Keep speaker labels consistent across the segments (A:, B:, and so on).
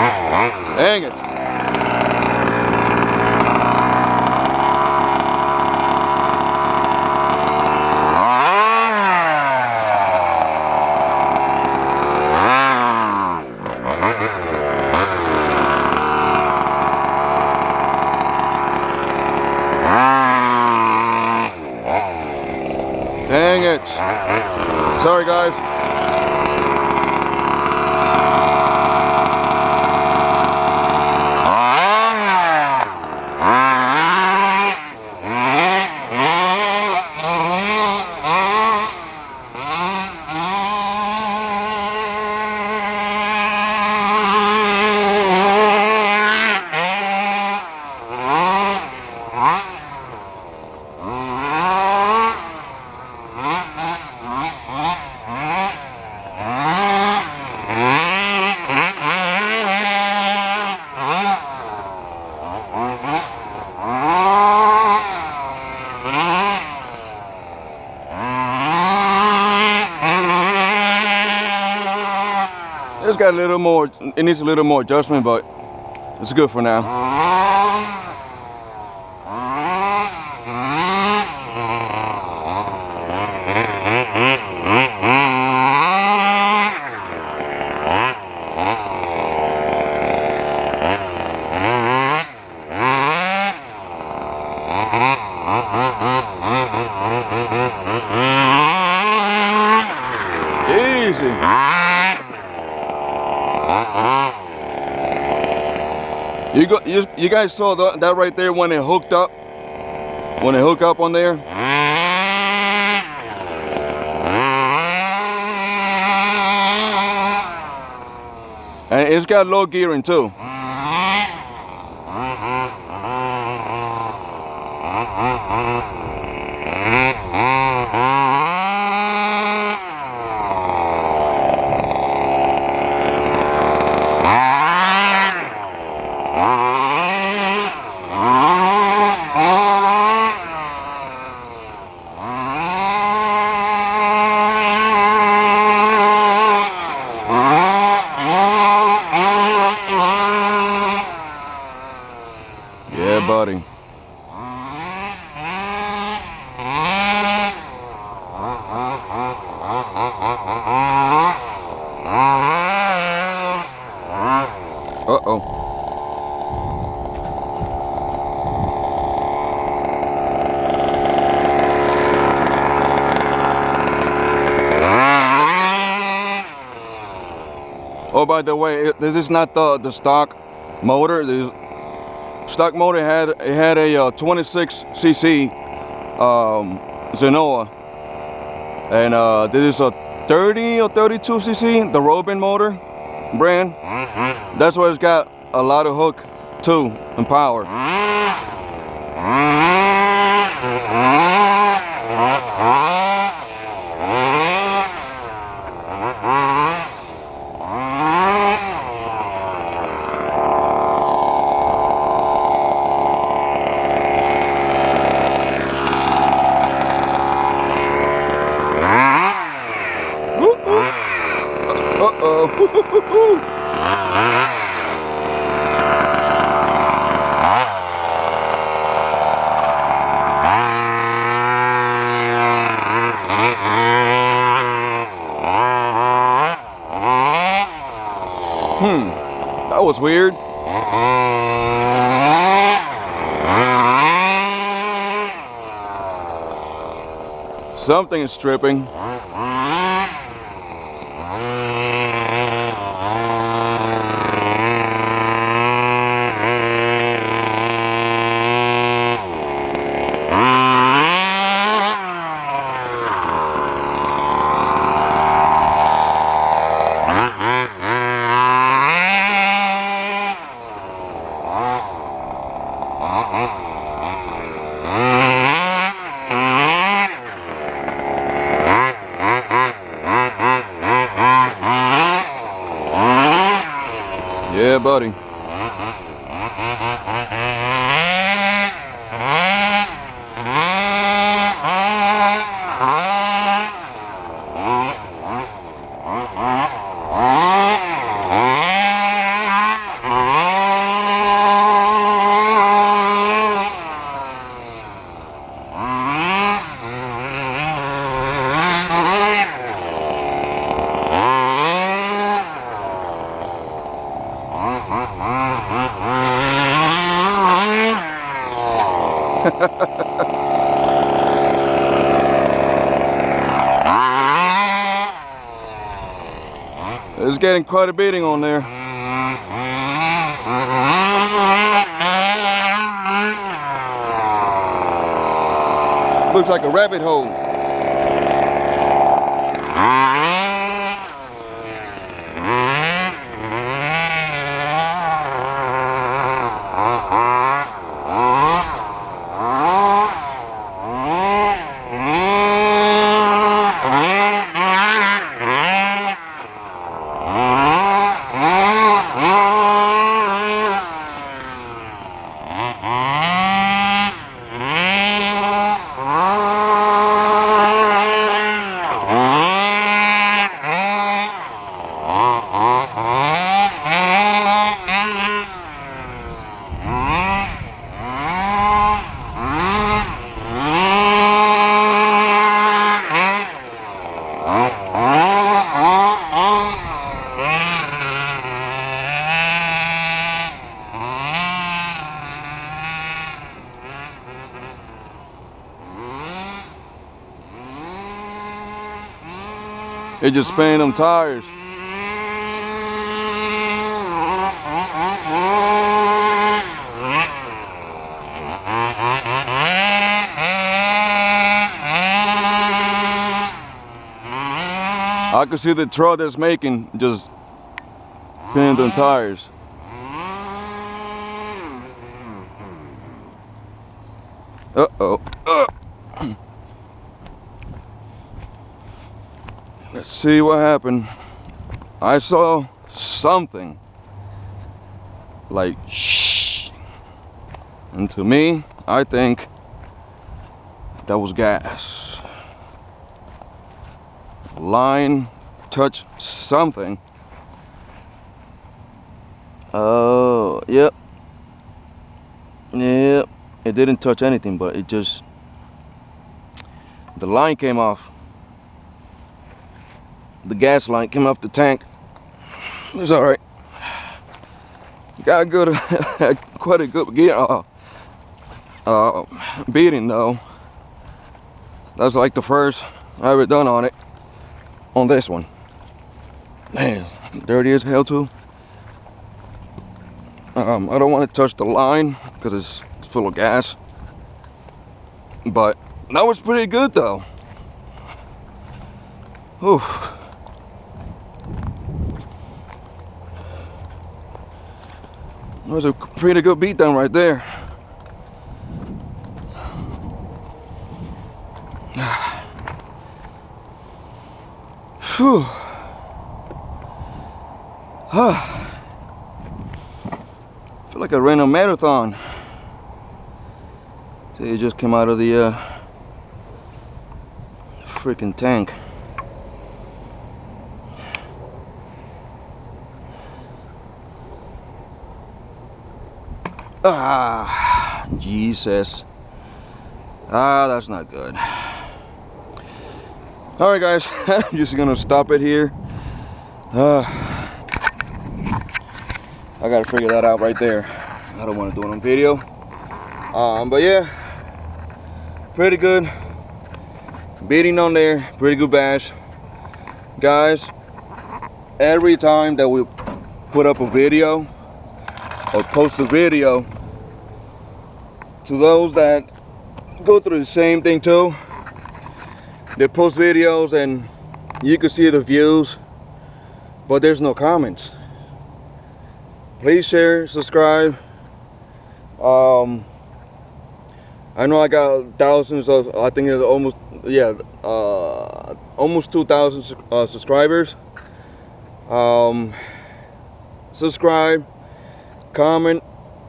A: Dang it. Dang it. Sorry, guys. It's got a little more, it needs a little more adjustment, but it's good for now. Easy. You guys saw that right there when it hooked up? When it hooked up on there? And it's got low gearing too. Yeah, buddy. Uh-oh. Oh, by the way, this is not the stock motor. The stock motor had a 26cc Zenoa, and this is a 30 or 32cc, the Robin motor brand. That's why it's got a lot of hook too and power. That was weird. Something is stripping. Yeah, buddy. It's getting quite a beating on there. Looks like a rabbit hole. It just spinning them tires. I could see the truck that's making just spinning them tires. Uh-oh. Let's see what happened. I saw something like shh, and to me, I think that was gas. Line touched something. Oh, yep. Yep. It didn't touch anything, but it just, the line came off. The gas line came off the tank. It's all right. Got a good, quite a good beating though. That's like the first I ever done on it. On this one. Man, dirty as hell too. I don't want to touch the line because it's full of gas. But that was pretty good though. Whew. That was a pretty good beat down right there. Whew. I feel like I ran a marathon. So it just came out of the freaking tank. Ah, Jesus. Ah, that's not good. Alright guys, I'm just gonna stop it here. I gotta figure that out right there. I don't want to do it on video. But yeah, pretty good beating on there, pretty good bash. Guys, every time that we put up a video or post a video, to those that go through the same thing too, they post videos and you can see the views, but there's no comments. Please share, subscribe. I know I got thousands of, I think it's almost, yeah, almost 2,000 subscribers. Subscribe, comment.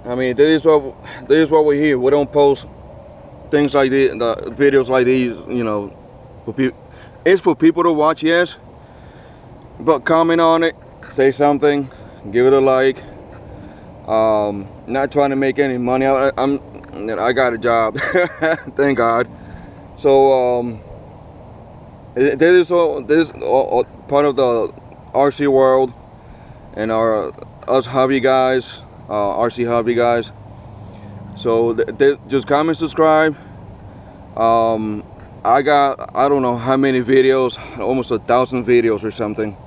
A: I mean, this is what we hear. We don't post things like this, the videos like these, you know, for people. It's for people to watch, yes, but comment on it, say something, give it a like. Not trying to make any money. I got a job, thank God. So this is all part of the RC world and our us hobby guys, RC hobby guys. So just comment, subscribe. I got, I don't know how many videos, almost 1,000 videos or something,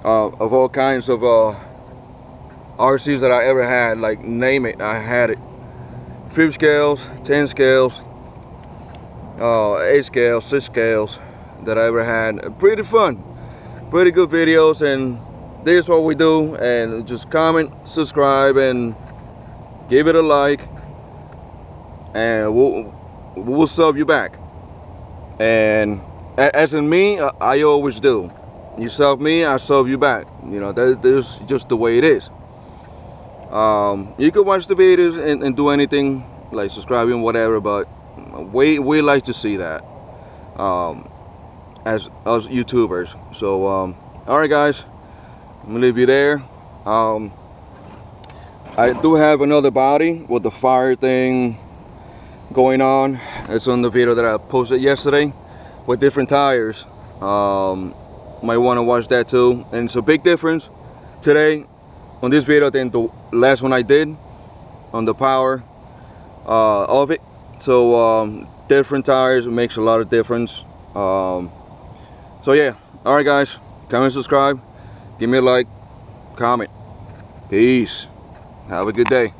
A: of all kinds of RCs that I ever had. Like, name it, I had it. 5 scales, 10 scales, 8 scales, 6 scales that I ever had. Pretty fun, pretty good videos, and this is what we do. And just comment, subscribe, and give it a like, and we'll sub you back. And as in me, I always do. You sub me, I sub you back. You know, that's just the way it is. You can watch the videos and do anything, like subscribing, whatever, but we like to see that as us YouTubers. So alright guys, I'm gonna leave you there. I do have another body with the fire thing going on. It's on the video that I posted yesterday with different tires. Might want to watch that too. And it's a big difference today on this video than the last one I did on the power of it. So different tires makes a lot of difference. So yeah, alright guys, comment, subscribe, give me a like, comment. Peace. Have a good day.